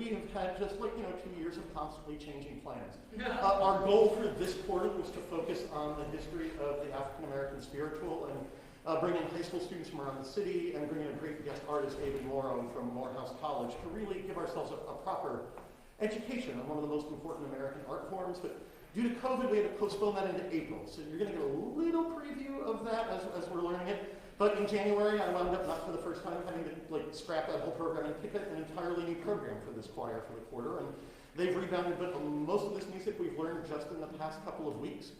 we have had just 2 years of constantly changing plans. Our goal for this quarter was to focus on the history of the African American spiritual and bring in high school students from around the city and bring in a great guest artist, David Morrow from Morehouse College, to really give ourselves a proper education on one of the most important American art forms. But due to COVID, we had to postpone that into April. So you're going to get a little preview of that as we're learning it. But in January, I wound up, not for the first time, having to scrap that whole program and pick an entirely new program for this choir for the quarter. And they've rebounded, but most of this music we've learned just in the past couple of weeks.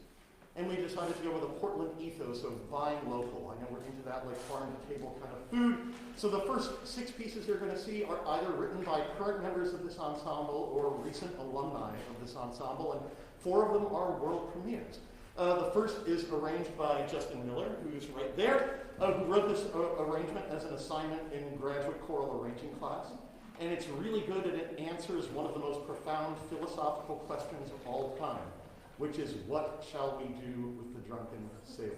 And we decided to go with a Portland ethos of buying local. I know we're into that farm-to-table kind of food. So the first 6 pieces you're going to see are either written by current members of this ensemble or recent alumni of this ensemble, and 4 of them are world premieres. The first is arranged by Justin Miller, who's right there, who wrote this arrangement as an assignment in graduate choral arranging class. And it's really good, and it answers one of the most profound philosophical questions of all time, which is, what shall we do with the drunken sailor?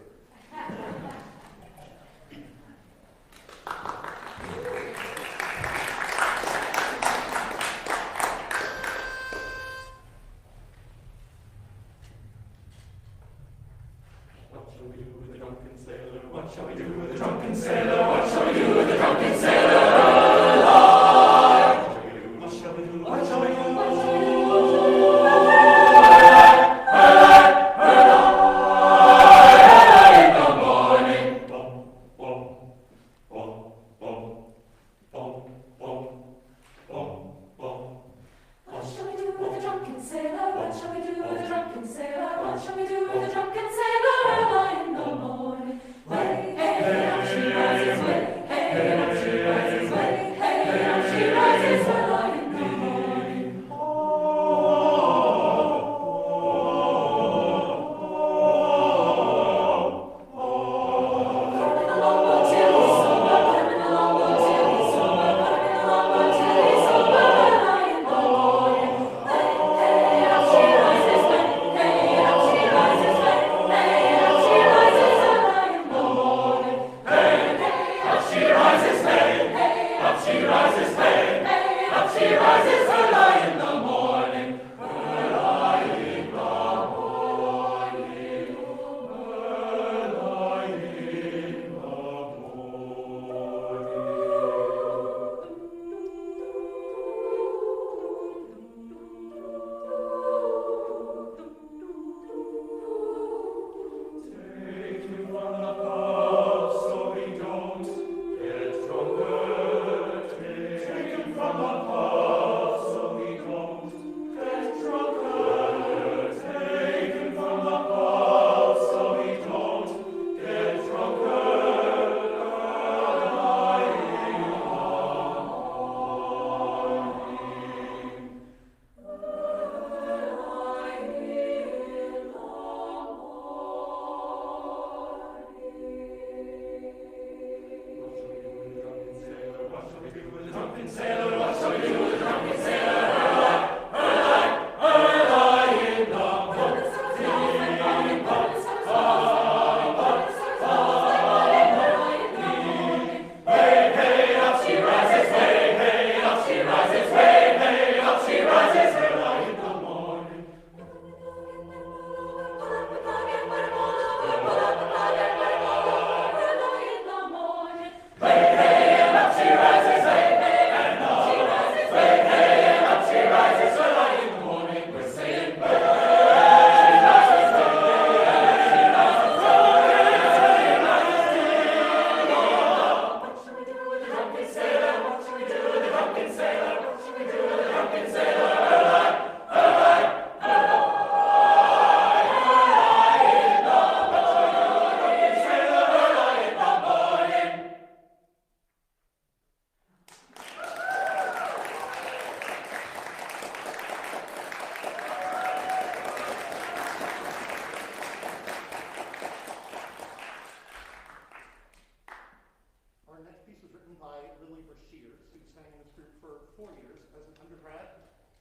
What shall we do with the drunken sailor? What shall we do with the drunken sailor? What shall we do with the drunken sailor? What shall we do? What shall we do? What shall we do?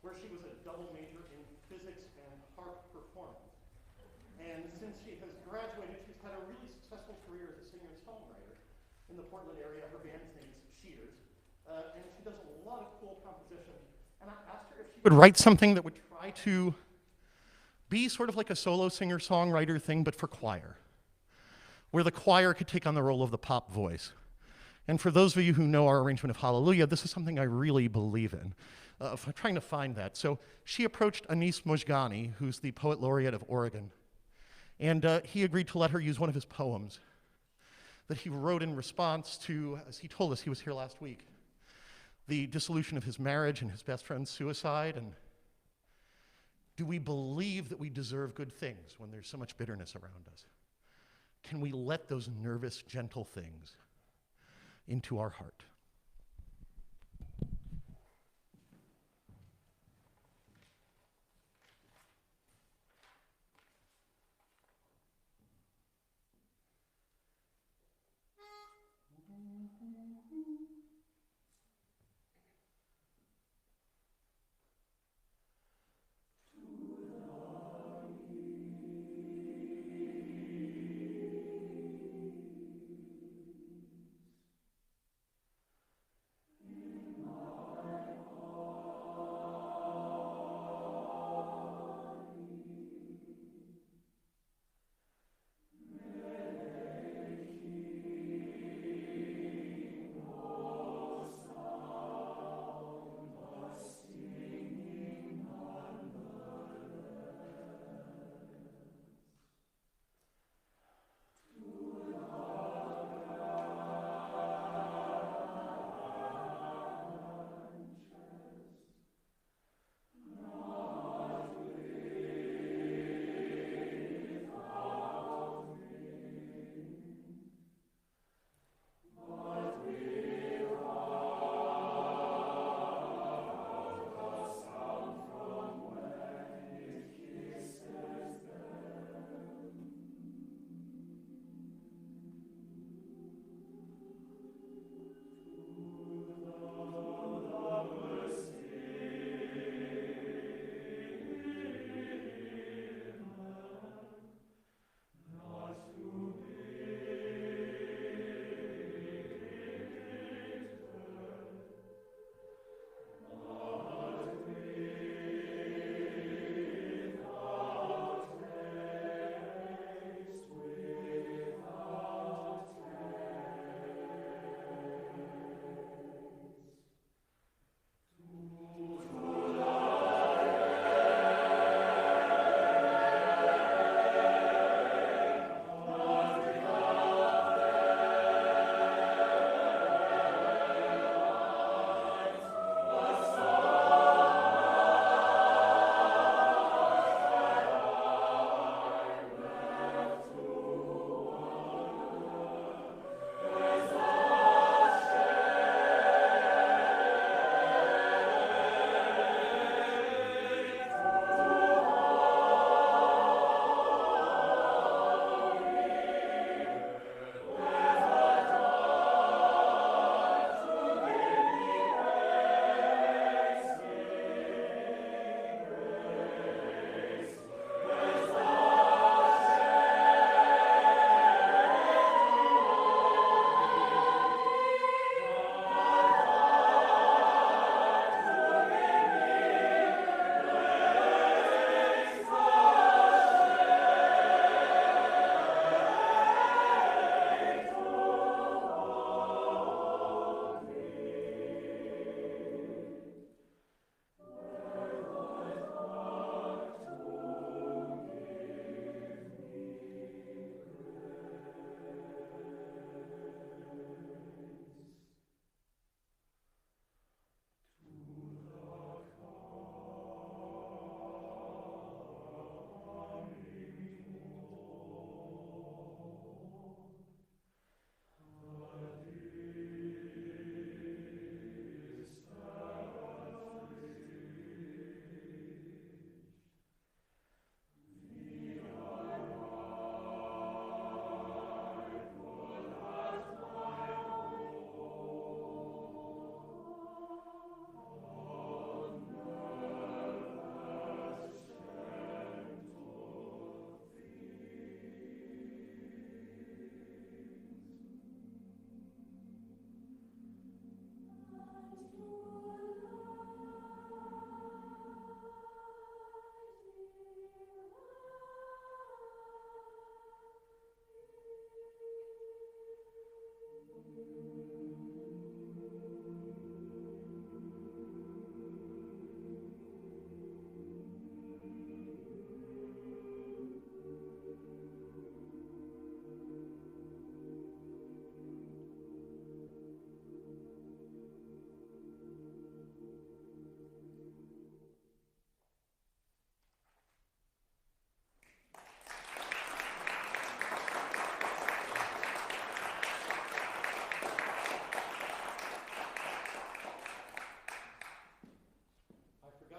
Where she was a double major in physics and harp performance. And since she has graduated, she's had a really successful career as a singer-songwriter in the Portland area. Her band's name is Shears. And she does a lot of cool composition. And I would write something that would try to be sort of like a solo singer-songwriter thing, but for choir, where the choir could take on the role of the pop voice. And for those of you who know our arrangement of Hallelujah, this is something I really believe in. I'm trying to find that. So she approached Anis Mojgani, who's the poet laureate of Oregon, and he agreed to let her use one of his poems that he wrote in response to, as he told us, he was here last week, the dissolution of his marriage and his best friend's suicide. And do we believe that we deserve good things when there's so much bitterness around us? Can we let those nervous, gentle things into our heart?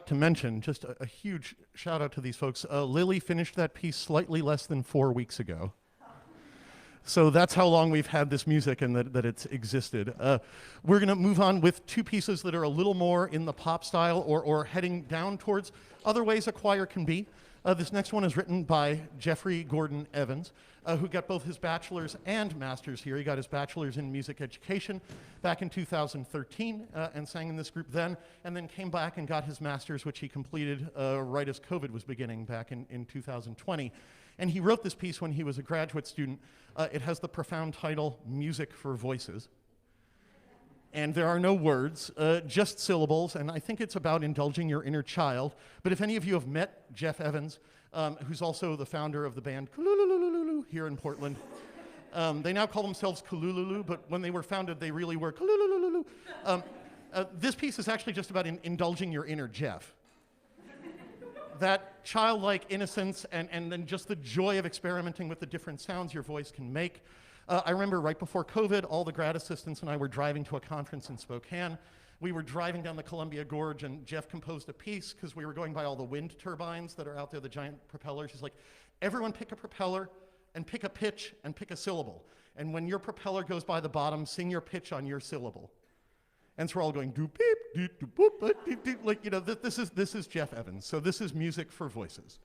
forgot to mention, just a huge shout out to these folks. Lily finished that piece slightly less than 4 weeks ago. So that's how long we've had this music and that it's existed. We're going to move on with two pieces that are a little more in the pop style or heading down towards other ways a choir can be. This next one is written by Jeffrey Gordon Evans, who got both his bachelor's and master's here. He got his bachelor's in music education back in 2013 and sang in this group then, and then came back and got his master's, which he completed right as COVID was beginning back in 2020. And he wrote this piece when he was a graduate student. It has the profound title, Music for Voices. And there are no words, just syllables, and I think it's about indulging your inner child. But if any of you have met Jeff Evans, who's also the founder of the band Kululululu here in Portland, they now call themselves Kulululu, but when they were founded, they really were Kululululu. This piece is actually just about indulging your inner Jeff. That childlike innocence and then just the joy of experimenting with the different sounds your voice can make. I remember right before COVID, all the grad assistants and I were driving to a conference in Spokane. We were driving down the Columbia Gorge, and Jeff composed a piece because we were going by all the wind turbines that are out there, the giant propellers. He's like, everyone pick a propeller and pick a pitch and pick a syllable. And when your propeller goes by the bottom, sing your pitch on your syllable. And so we're all going, do beep, do boop, do, do, like, you know, this is Jeff Evans. So this is Music for Voices.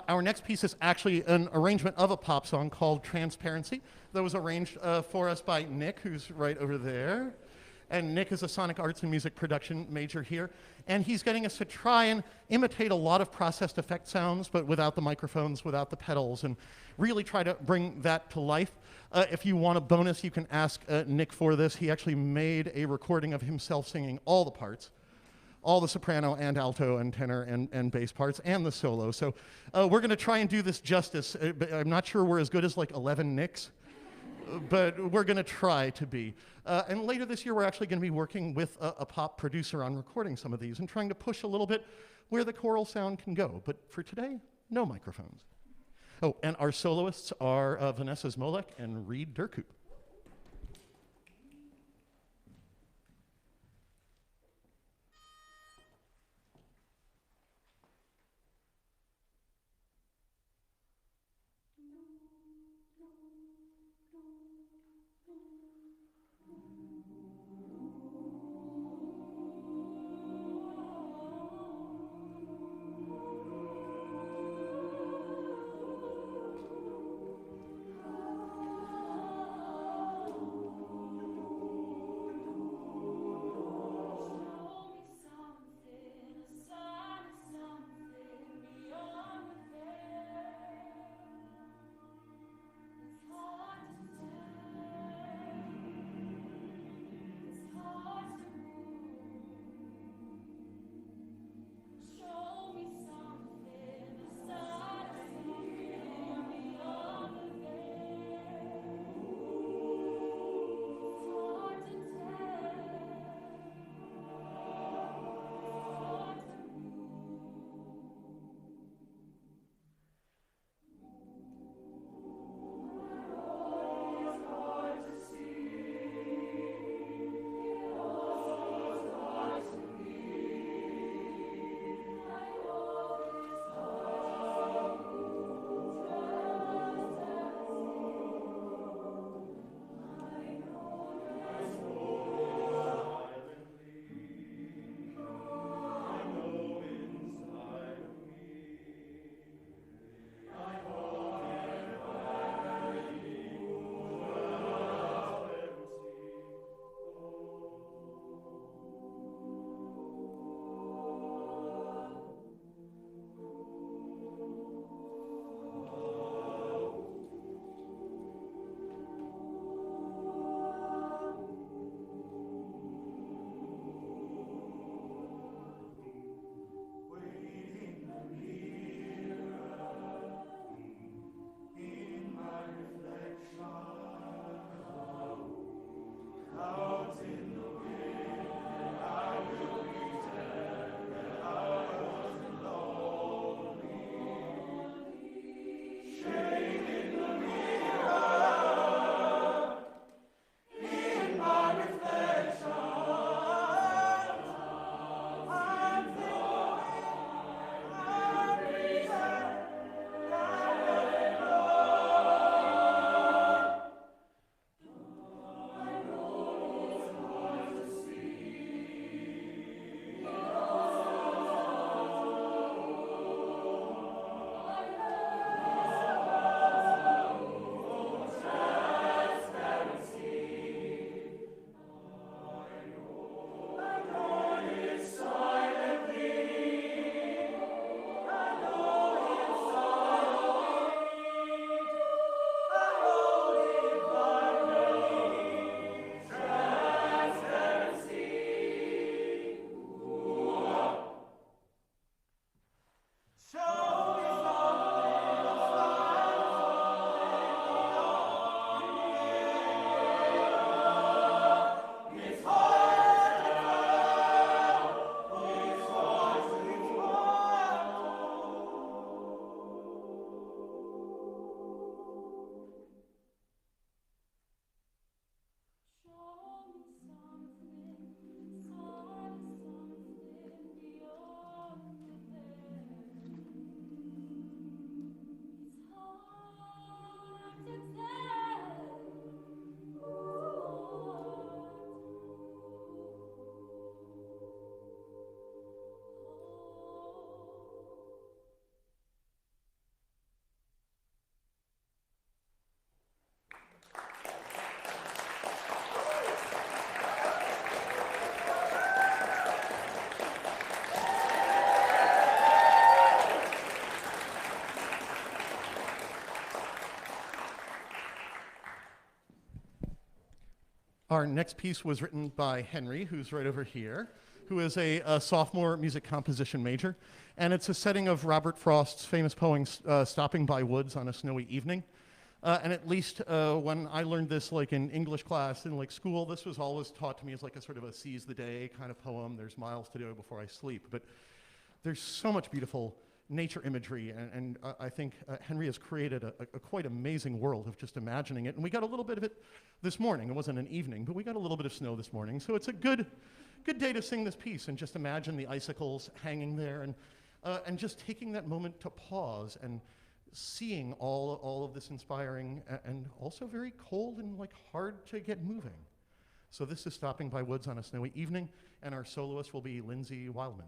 Our next piece is actually an arrangement of a pop song called Transparency that was arranged for us by Nick, who's right over there. And Nick is a sonic arts and music production major here. And he's getting us to try and imitate a lot of processed effect sounds, but without the microphones, without the pedals, and really try to bring that to life. If you want a bonus, you can ask Nick for this. He actually made a recording of himself singing all the parts, all the soprano and alto and tenor and bass parts, and the solo. So we're going to try and do this justice. I'm not sure we're as good as like 11 Nicks, but we're going to try to be. And later this year, we're actually going to be working with a pop producer on recording some of these and trying to push a little bit where the choral sound can go. But for today, no microphones. Oh, and our soloists are Vanessa Zmolek and Reed Durkoop. Our next piece was written by Henry, who's right over here, who is a sophomore music composition major. And it's a setting of Robert Frost's famous poem, Stopping by Woods on a Snowy Evening. And at least when I learned this like in English class in like school, this was always taught to me as like a sort of a seize the day kind of poem. There's miles to do before I sleep. But there's so much beautiful nature imagery, and I think Henry has created a quite amazing world of just imagining it. And we got a little bit of it this morning. It wasn't an evening, but we got a little bit of snow this morning. So it's a good day to sing this piece and just imagine the icicles hanging there and just taking that moment to pause and seeing all of this inspiring and also very cold and like hard to get moving. So this is Stopping by Woods on a Snowy Evening, and our soloist will be Lindsay Wildman.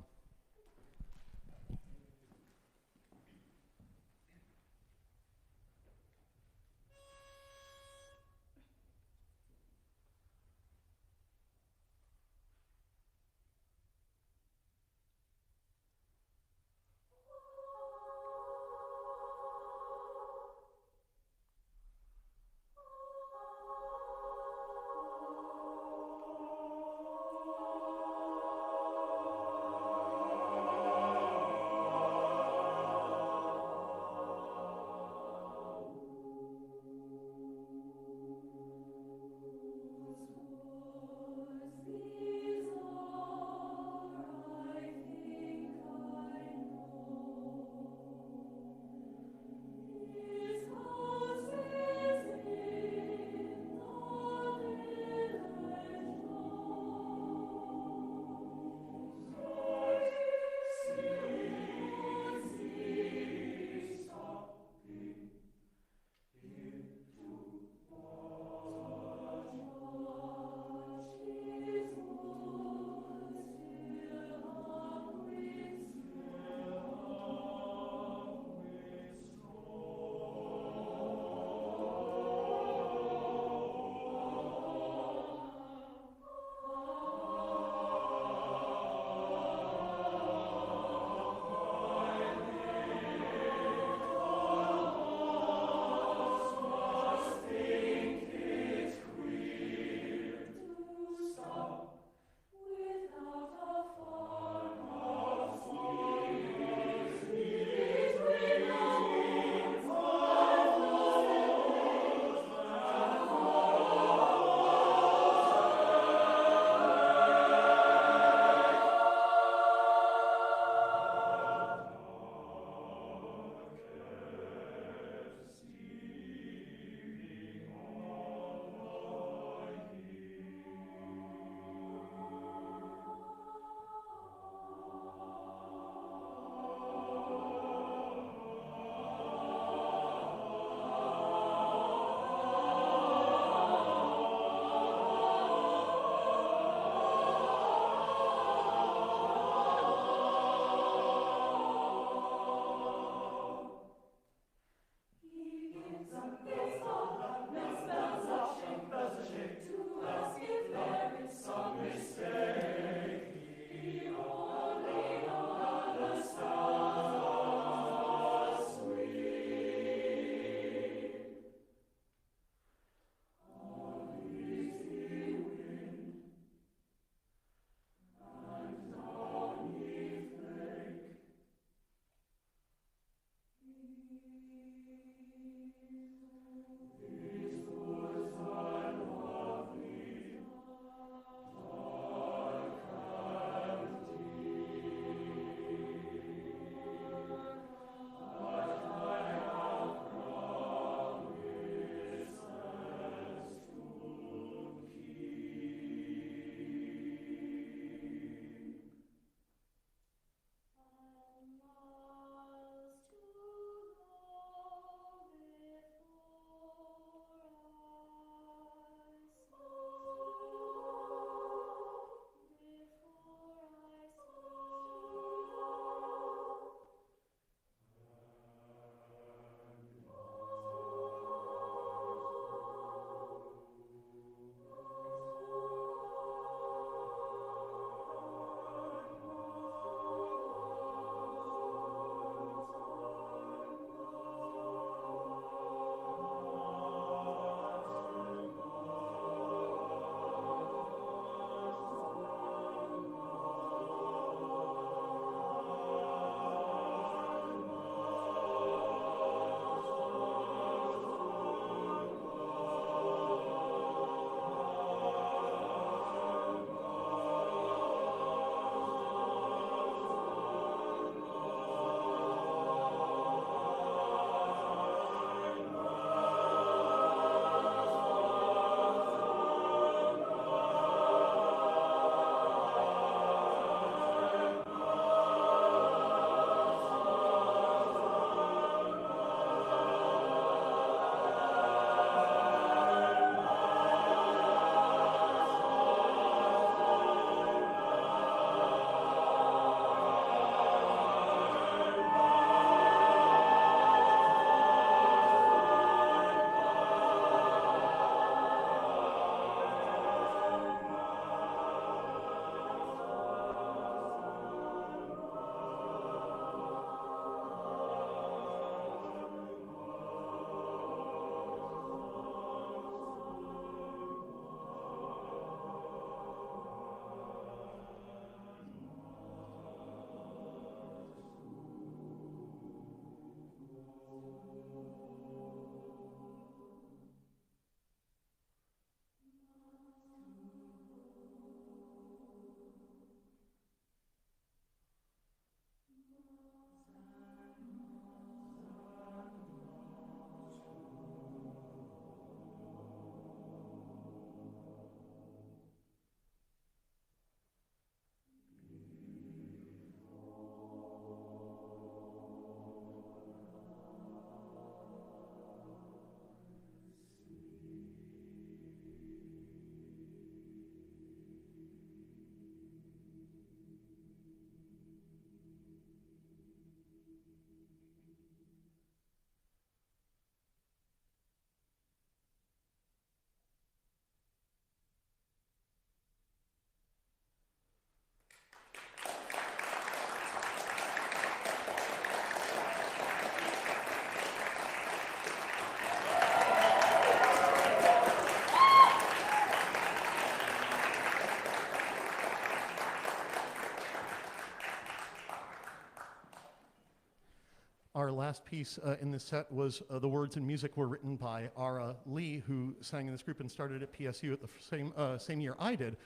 our last piece in this set was the words and music were written by Ara Lee, who sang in this group and started at PSU at the same year I did,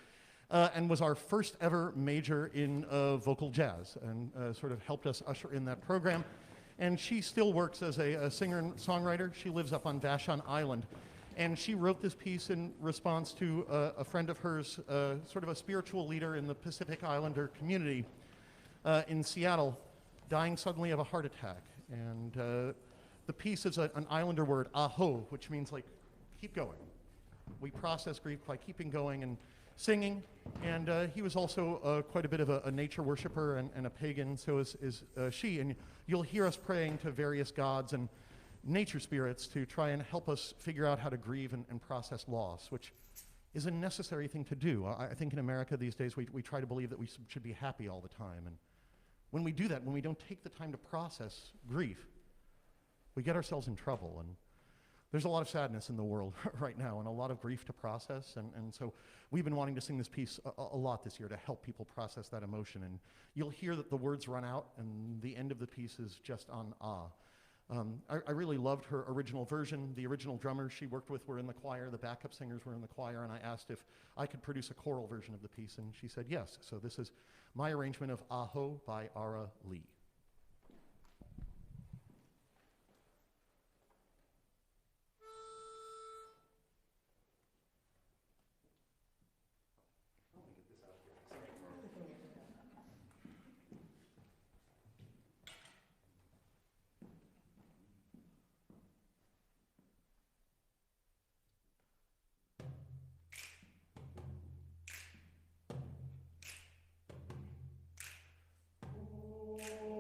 and was our first ever major in vocal jazz, and sort of helped us usher in that program. And she still works as a singer and songwriter. She lives up on Vashon Island. And she wrote this piece in response to a friend of hers, sort of a spiritual leader in the Pacific Islander community in Seattle, dying suddenly of a heart attack. And the piece is an Islander word, aho, which means like, keep going. We process grief by keeping going and singing. And he was also quite a bit of a nature worshiper and a pagan, so is she. And you'll hear us praying to various gods and nature spirits to try and help us figure out how to grieve and process loss, which is a necessary thing to do. I think in America these days we try to believe that we should be happy all the time. And when we do that, when we don't take the time to process grief, we get ourselves in trouble. And there's a lot of sadness in the world right now and a lot of grief to process. And so we've been wanting to sing this piece a lot this year to help people process that emotion. And you'll hear that the words run out and the end of the piece is just on ah. I really loved her original version. The original drummers she worked with were in the choir, the backup singers were in the choir, and I asked if I could produce a choral version of the piece, and she said yes. So this is my arrangement of Aho by Ara Lee. Oh.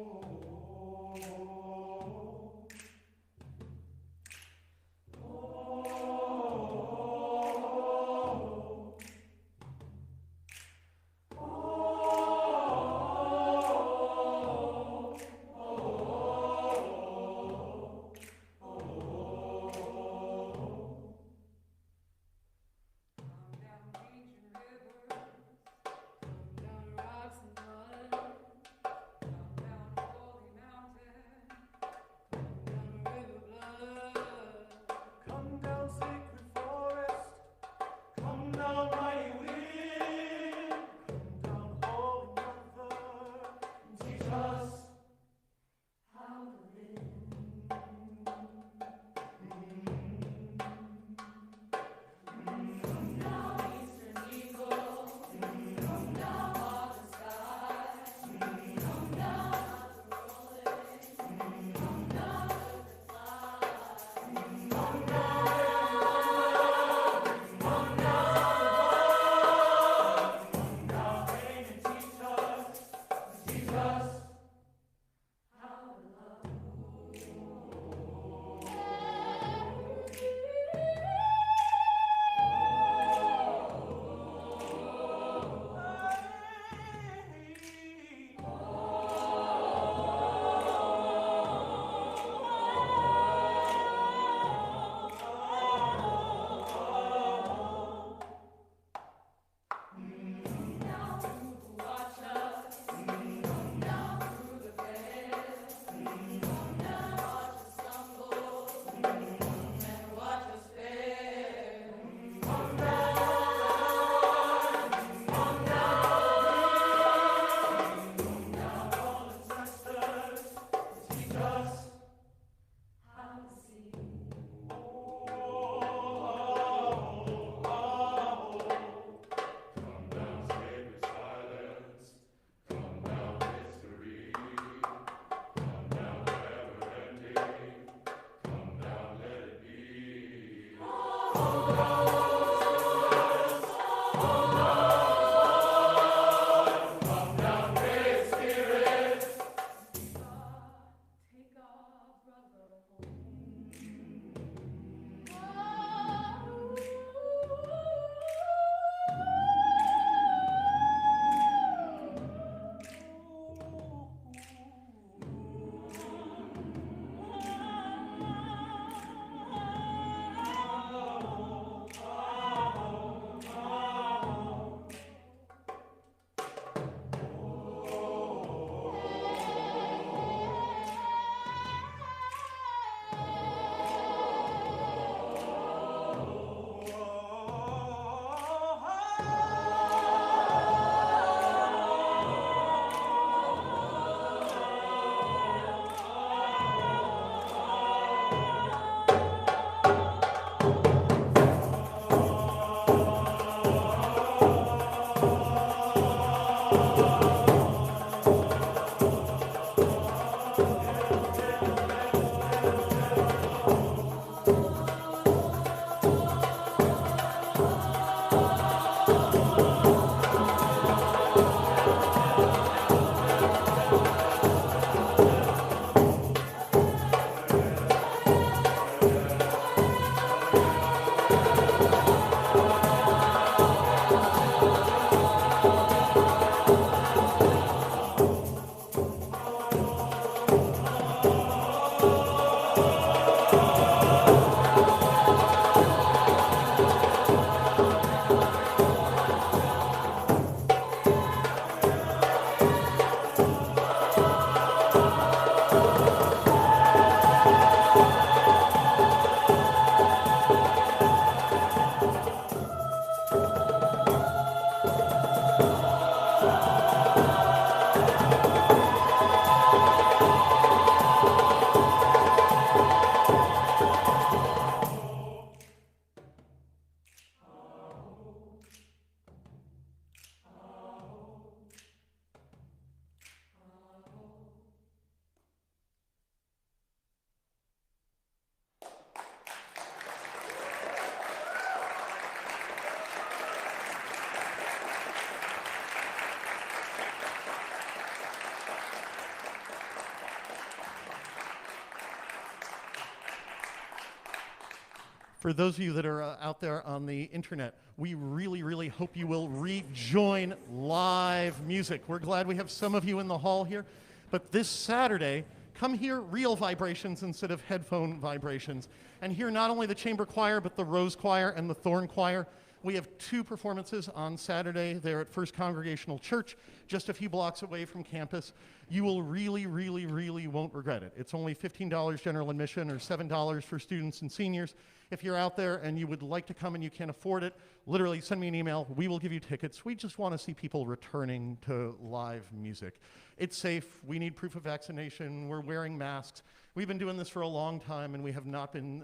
For those of you that are out there on the internet, we really, really hope you will rejoin live music. We're glad we have some of you in the hall here, but this Saturday, come hear real vibrations instead of headphone vibrations, and hear not only the chamber choir, but the Rose Choir and the Thorn Choir. We have 2 performances on Saturday there at First Congregational Church, just a few blocks away from campus. You will really, really, really won't regret it. It's only $15 general admission or $7 for students and seniors. If you're out there and you would like to come and you can't afford it, literally send me an email. We will give you tickets. We just want to see people returning to live music. It's safe. We need proof of vaccination. We're wearing masks. We've been doing this for a long time, and we have not been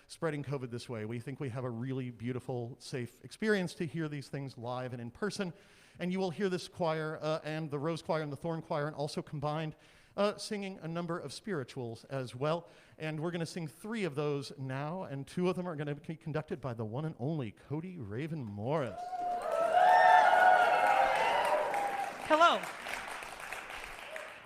spreading COVID this way. We think we have a really beautiful, safe experience to hear these things live and in person. And you will hear this choir and the Rose Choir and the Thorn Choir, and also combined singing a number of spirituals as well. And we're going to sing 3 of those now, and 2 of them are going to be conducted by the one and only Cody Raven Morris. Hello.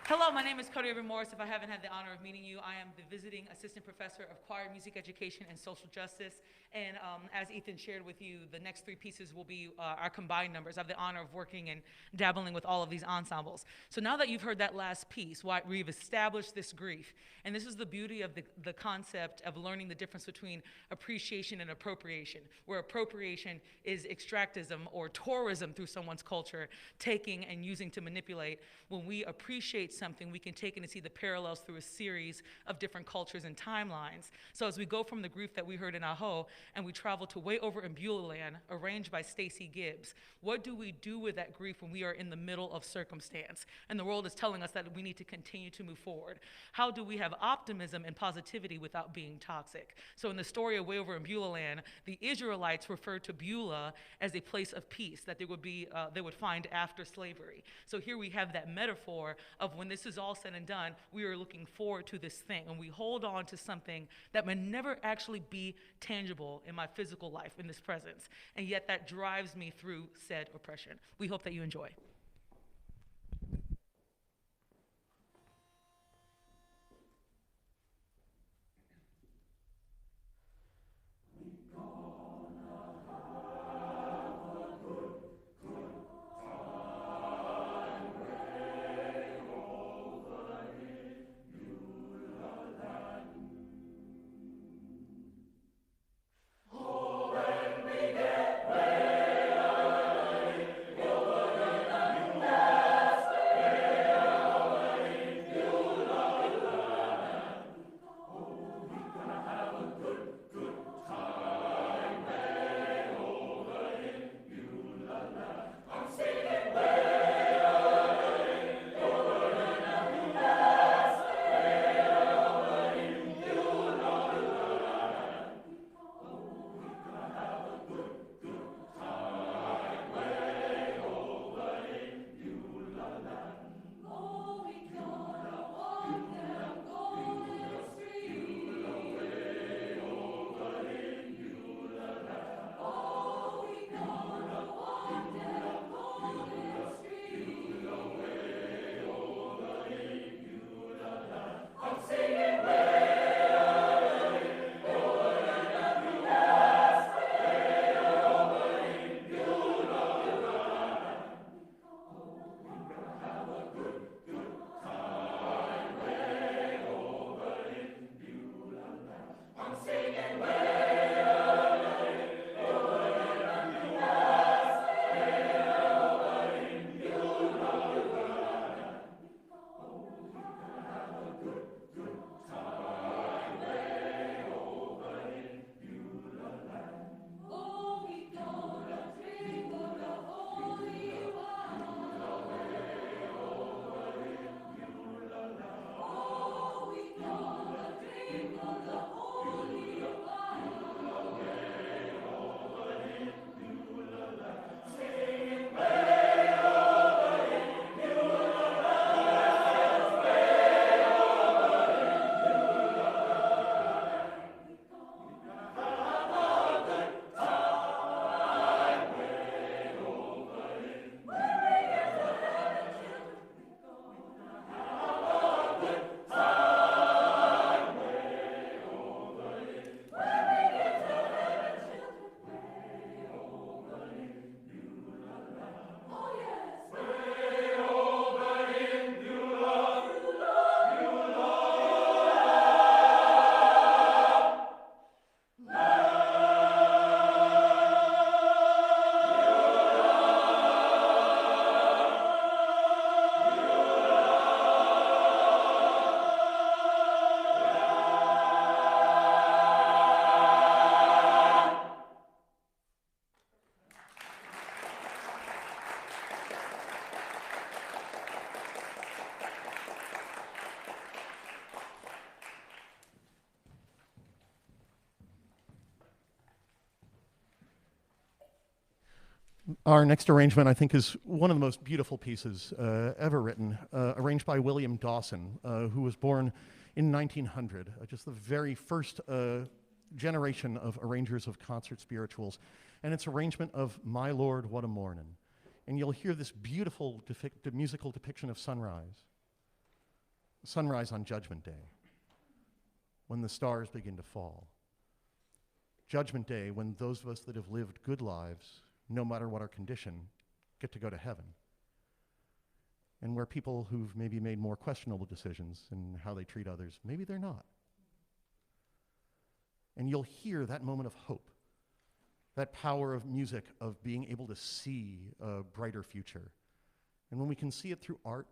Hello, my name is Cody Raven Morris. If I haven't had the honor of meeting you, I am the visiting assistant professor of choir, music education, and social justice. And as Ethan shared with you, the next 3 pieces will be our combined numbers. I have the honor of working and dabbling with all of these ensembles. So now that you've heard that last piece, we've established this grief. And this is the beauty of the concept of learning the difference between appreciation and appropriation, where appropriation is extractism or tourism through someone's culture, taking and using to manipulate. When we appreciate something, we can take in and see the parallels through a series of different cultures and timelines. So as we go from the grief that we heard in Aho, and we travel to Way Over in Beulah Land, arranged by Stacy Gibbs, what do we do with that grief when we are in the middle of circumstance? And the world is telling us that we need to continue to move forward. How do we have optimism and positivity without being toxic? So in the story of Way Over in Beulah Land, the Israelites referred to Beulah as a place of peace that they would find after slavery. So here we have that metaphor of when this is all said and done, we are looking forward to this thing, and we hold on to something that may never actually be tangible in my physical life, in this presence, and yet that drives me through said oppression. We hope that you enjoy. Oh, when we get way away, over the Our next arrangement, I think, is one of the most beautiful pieces ever written, arranged by William Dawson, who was born in 1900, just the very first generation of arrangers of concert spirituals. And it's arrangement of My Lord, What a Mornin'. And you'll hear this beautiful musical depiction of sunrise. Sunrise on Judgment Day, when the stars begin to fall. Judgment Day, when those of us that have lived good lives, no matter what our condition, get to go to heaven. And where people who've maybe made more questionable decisions in how they treat others, maybe they're not. And you'll hear that moment of hope, that power of music, of being able to see a brighter future. And when we can see it through art,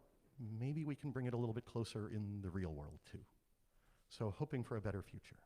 maybe we can bring it a little bit closer in the real world too. So hoping for a better future.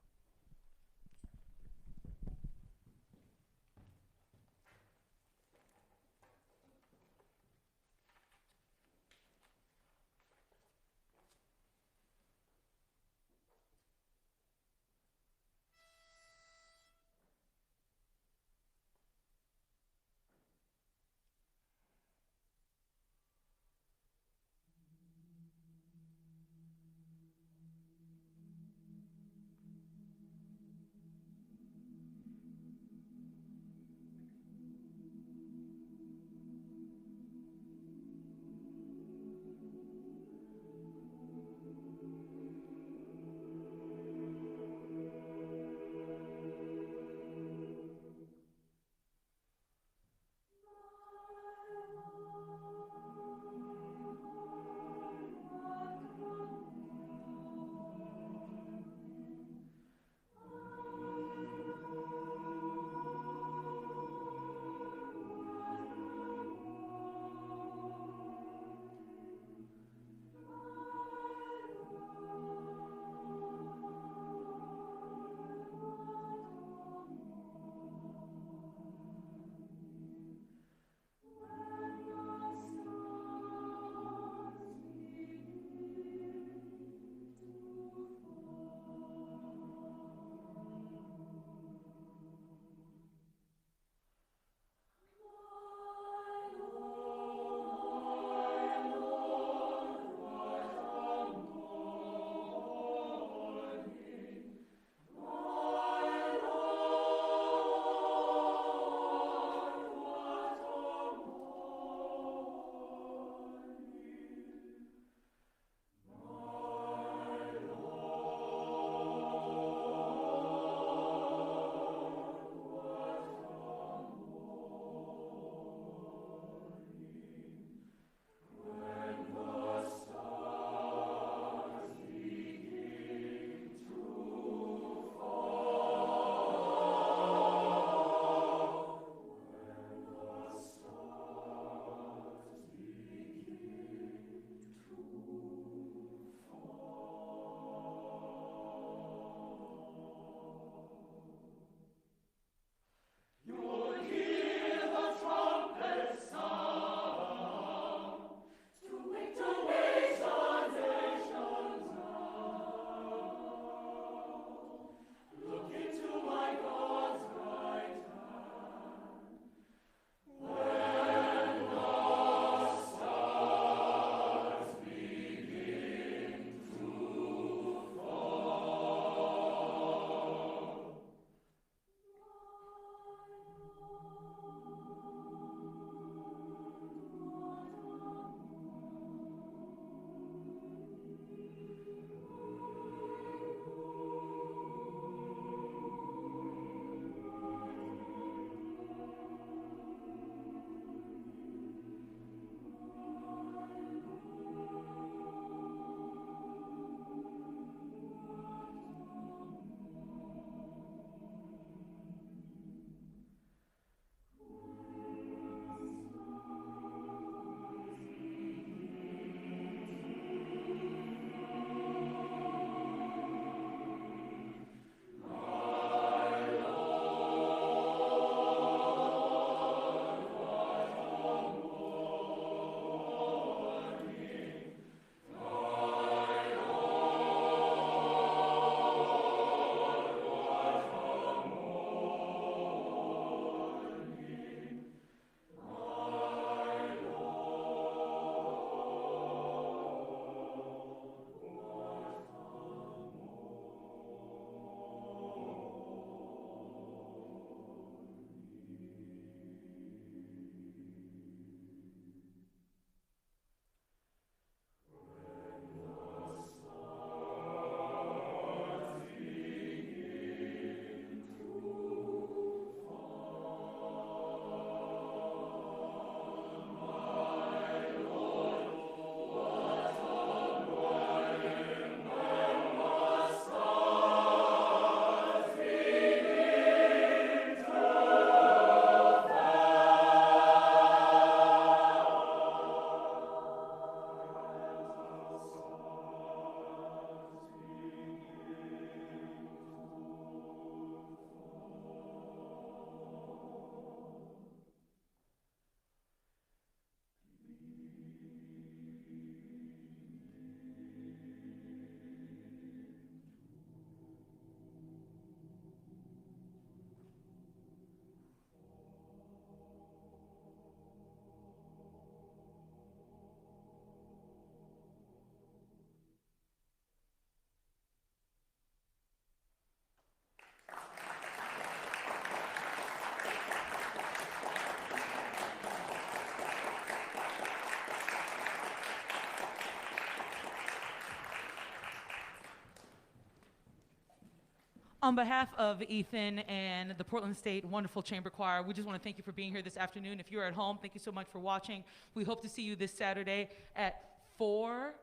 On behalf of Ethan and the Portland State Wonderful Chamber Choir, we just want to thank you for being here this afternoon. If you're at home, thank you so much for watching. We hope to see you this Saturday at 4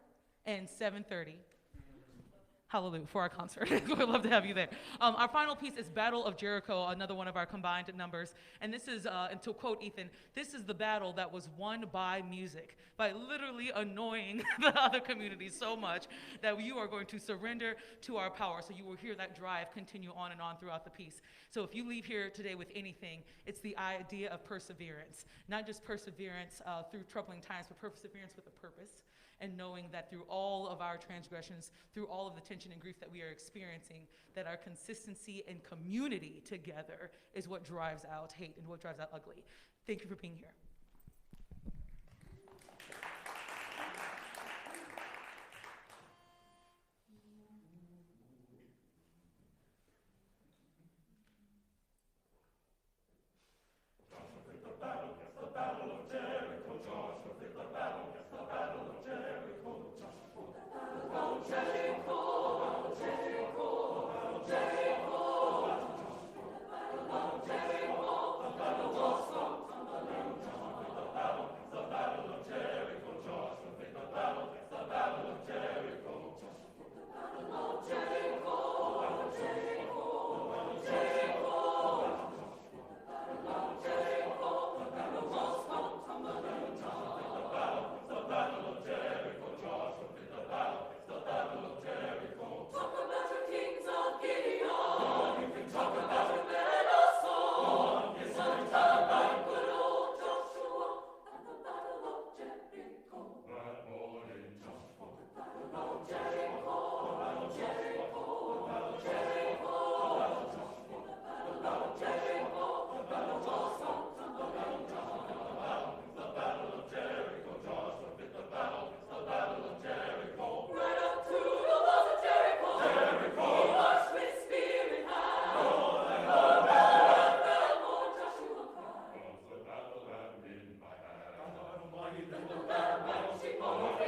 and 7:30. Hallelujah, for our concert. We'd love to have you there. Our final piece is Battle of Jericho, another one of our combined numbers. And this is, and to quote Ethan, this is the battle that was won by music, by literally annoying the other communities so much that you are going to surrender to our power. So you will hear that drive continue on and on throughout the piece. So if you leave here today with anything, it's the idea of perseverance. Not just perseverance through troubling times, but perseverance with a purpose. And knowing that through all of our transgressions, through all of the tension and grief that we are experiencing, that our consistency and community together is what drives out hate and what drives out ugly. Thank you for being here.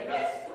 Yes.